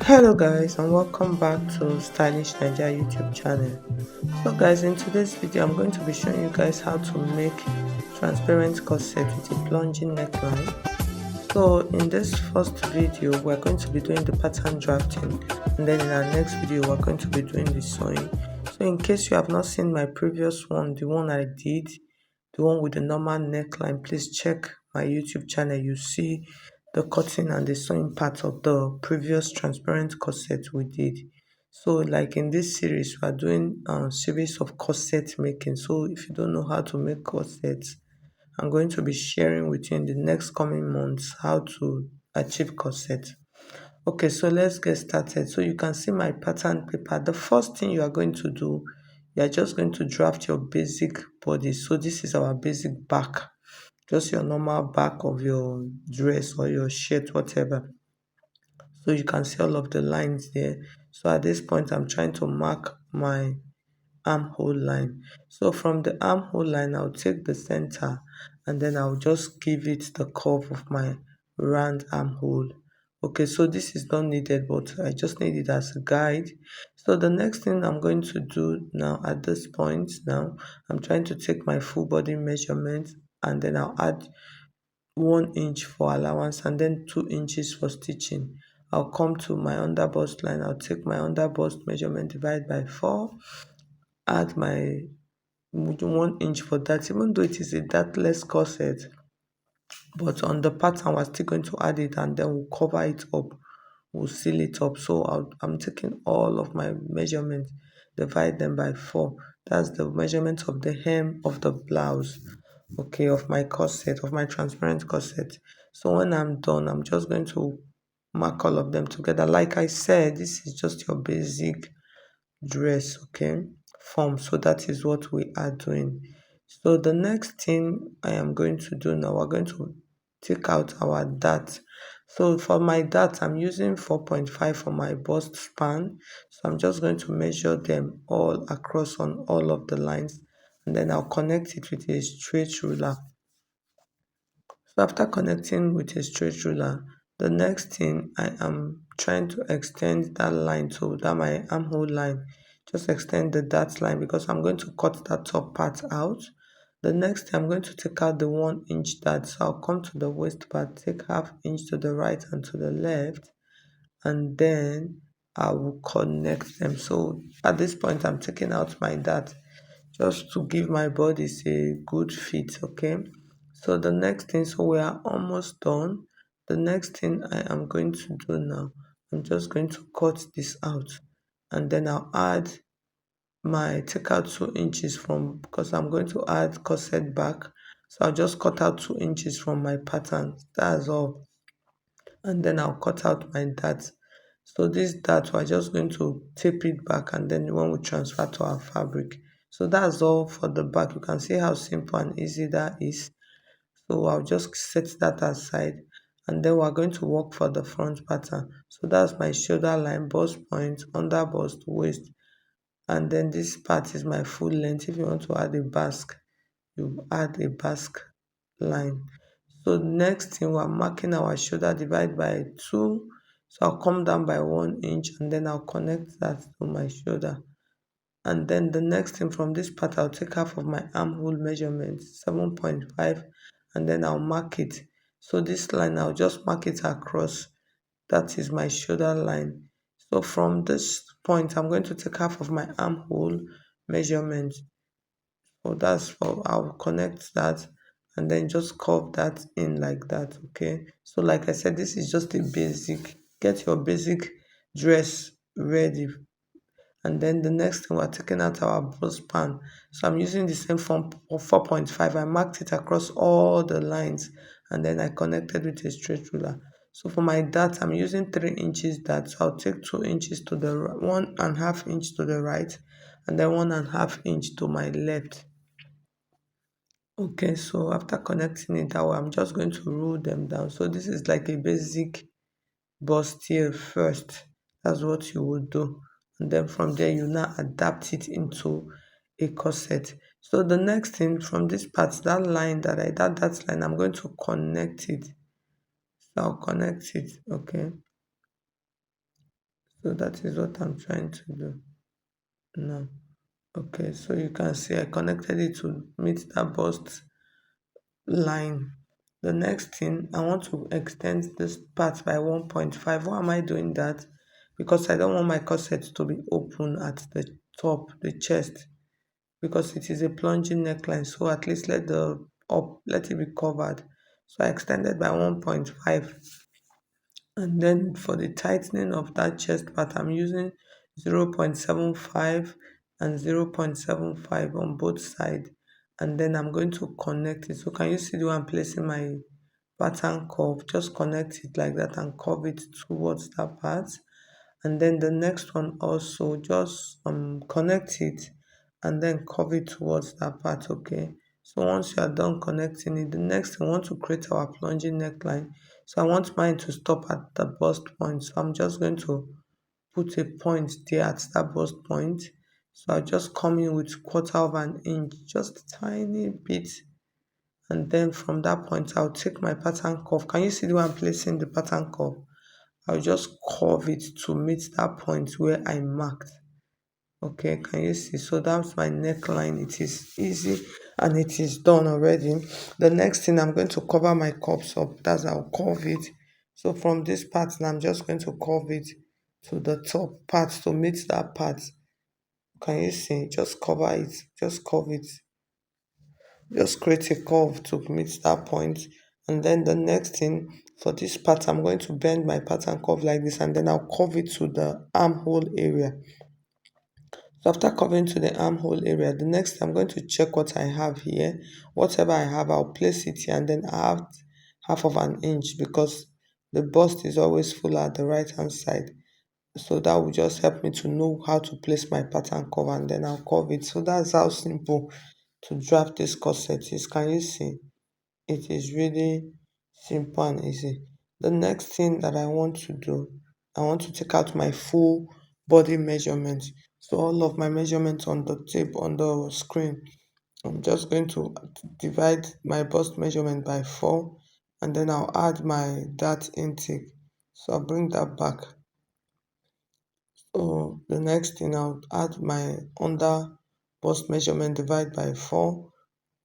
Hello guys, and welcome back to Stylish Nigeria YouTube channel. So guys, in today's video I'm going to be showing you guys how to make transparent corset with a plunging neckline. So in this first video we're going to be doing the pattern drafting, and then in our next video we're going to be doing the sewing. So in case you have not seen my previous one, the one I did, the one with the normal neckline, please check my YouTube channel. You see the cutting and the sewing part of the previous transparent corset we did. So like in this series we are doing a series of corset making. So if you don't know how to make corsets, I'm going to be sharing with you in the next coming months how to achieve corset. Okay, so let's get started. So you can see my pattern paper. The first thing you are going to do, you are just going to draft your basic body. So this is our basic back, just your normal back of your dress or your shirt, whatever. So you can see all of the lines there. So at this point I'm trying to mark my armhole line. So from the armhole line I'll take the center, and then I'll just give it the curve of my round armhole. Okay, so this is not needed, but I just need it as a guide. So the next thing I'm going to do now at this point, now I'm trying to take my full body measurement, and then I'll add 1 inch for allowance and then 2 inches for stitching. I'll come to my underbust line. I'll take my underbust measurement, divide by 4, add my 1 inch for that. Even though it is a dartless corset, but on the pattern we're still going to add it, and then we'll cover it up, we'll seal it up. So I'm taking all of my measurements, divide them by 4. That's the measurement of the hem of the blouse, okay, of my corset, of my transparent corset. So when I'm done, I'm just going to mark all of them together. Like I said, this is just your basic dress, okay, form. So that is what we are doing. So the next thing I am going to do now, we're going to take out our dart. So for my dart, I'm using 4.5 for my bust span. So I'm just going to measure them all across on all of the lines, and then I'll connect it with a straight ruler. So after connecting with a straight ruler, the next thing I am trying to extend that line to that my armhole line. Just extend the dart line because I'm going to cut that top part out. The next thing I'm going to take out the 1 inch dart. So I'll come to the waist part, take half inch to the right and to the left, and then I will connect them. So at this point I'm taking out my dart just to give my body a good fit, okay. So the next thing, so we are almost done. The next thing I am going to do now, I'm just going to cut this out, and then I'll add my take out 2 inches from, because I'm going to add corset back. So I'll just cut out 2 inches from my pattern, that's all, and then I'll cut out my dart. So this dart we're just going to tape it back, and then when we transfer to our fabric. So that's all for the back. You can see how simple and easy that is. So I'll just set that aside, and then we're going to work for the front pattern. So that's my shoulder line, bust point, under bust, waist, and then this part is my full length. If you want to add a basque, you add a basque line. So next thing, we're marking our shoulder, divide by 2. So I'll come down by 1 inch, and then I'll connect that to my shoulder. And then the next thing, from this part I'll take half of my armhole measurement, 7.5, and then I'll mark it. So this line I'll just mark it across, that is my shoulder line. So from this point I'm going to take half of my armhole measurement. So that's for, I'll connect that and then just curve that in like that, okay. So like I said, this is just a basic, get your basic dress ready. And then the next thing, we're taking out our bust span. So I'm using the same form of 4.5. I marked it across all the lines, and then I connected with a straight ruler. So for my dart, I'm using 3 inches dart. So I'll take 2 inches to the 1.5 inch to the right, and then 1.5 inch to my left. Okay, so after connecting it that way, I'm just going to roll them down. So this is like a basic bustier first. That's what you would do. And then from there, you now adapt it into a corset. So the next thing, from this part, that line that line, I'm going to connect it. So I'll connect it, okay. So that is what I'm trying to do now. Okay, so you can see I connected it to meet that bust line. The next thing, I want to extend this part by 1.5. Why am I doing that? Because I don't want my corset to be open at the top, the chest, because it is a plunging neckline. So at least let it be covered. So I extended by 1.5. And then for the tightening of that chest part, I'm using 0.75 and 0.75 on both sides. And then I'm going to connect it. So can you see the way I'm placing my pattern curve? Just connect it like that and curve it towards that part. And then the next one also just connect it and then curve it towards that part. Okay, so once you are done connecting it, the next thing, I want to create our plunging neckline. So I want mine to stop at the bust point, so I'm just going to put a point there at that bust point. So I just come in with quarter of an inch, just a tiny bit, and then from that point I'll take my pattern curve. Can you see the way I'm placing the pattern curve? I'll just curve it to meet that point where I marked. Okay, can you see? So that's my neckline. It is easy and it is done already. The next thing, I'm going to cover my cups up. That's how I'll curve it. So from this part now, I'm just going to curve it to the top part to meet that part. Can you see? Just cover it. Just curve it. Just create a curve to meet that point. And then the next thing, for this part, I'm going to bend my pattern curve like this, and then I'll curve it to the armhole area. So after covering to the armhole area, the next I'm going to check what I have here. Whatever I have, I'll place it here and then add half of an inch, because the bust is always full at the right hand side. So that will just help me to know how to place my pattern curve, and then I'll curve it. So that's how simple to draft this corset is. Can you see? It is really simple and easy. The next thing that I want to do, I want to take out my full body measurement. So all of my measurements on the tape on the screen, I'm just going to divide my bust measurement by 4, and then I'll add my dart intake. So I'll bring that back. So the next thing, I'll add my under bust measurement, divide by 4.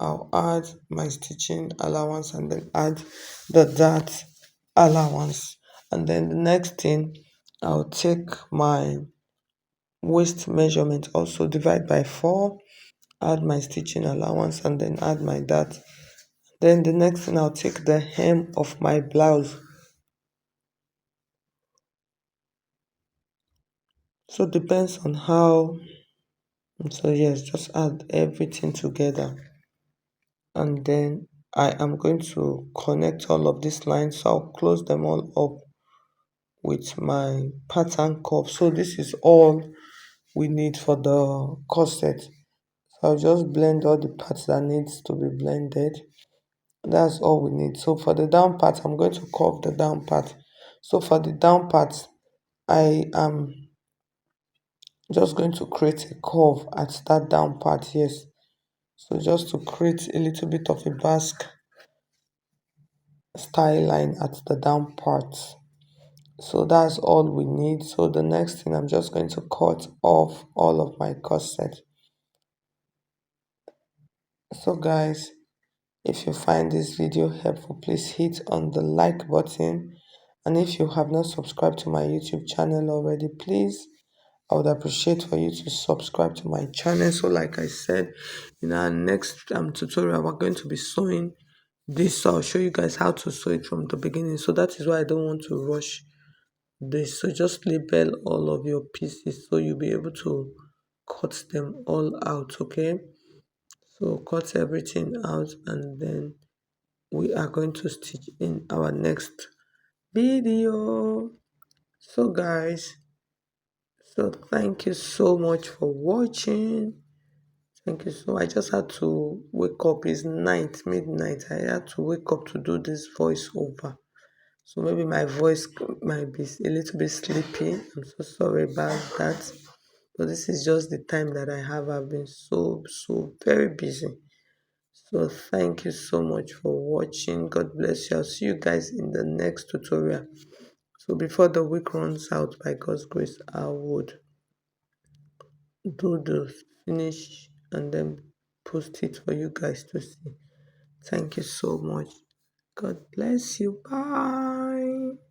I'll add my stitching allowance and then add the dart allowance. And then the next thing, I'll take my waist measurement, also divide by 4, add my stitching allowance and then add my dart. Then the next thing, I'll take the hem of my blouse. So it depends on how, so yes, just add everything together. And then I am going to connect all of these lines. So I'll close them all up with my pattern curve. So this is all we need for the corset. So I'll just blend all the parts that needs to be blended. That's all we need. So for the down part, I'm going to curve the down part. So for the down part, I am just going to create a curve at that down part. Yes. So just to create a little bit of a basque style line at the down part. So that's all we need. So the next thing, I'm just going to cut off all of my corset. So guys, if you find this video helpful, please hit on the like button. And if you have not subscribed to my YouTube channel already, please, I would appreciate for you to subscribe to my channel. So like I said, in our next tutorial, we're going to be sewing this. So I'll show you guys how to sew it from the beginning. So that is why I don't want to rush this. So just label all of your pieces so you'll be able to cut them all out. Okay, so cut everything out and then we are going to stitch in our next video. So guys, so thank you so much for watching. Thank you. So I just had to wake up. It's night, midnight. I had to wake up to do this voiceover. So maybe my voice might be a little bit sleepy. I'm so sorry about that. But this is just the time that I have. I've been so very busy. So thank you so much for watching. God bless you. I'll see you guys in the next tutorial. So before the week runs out, by God's grace, I would do the finish and then post it for you guys to see. Thank you so much. God bless you. Bye.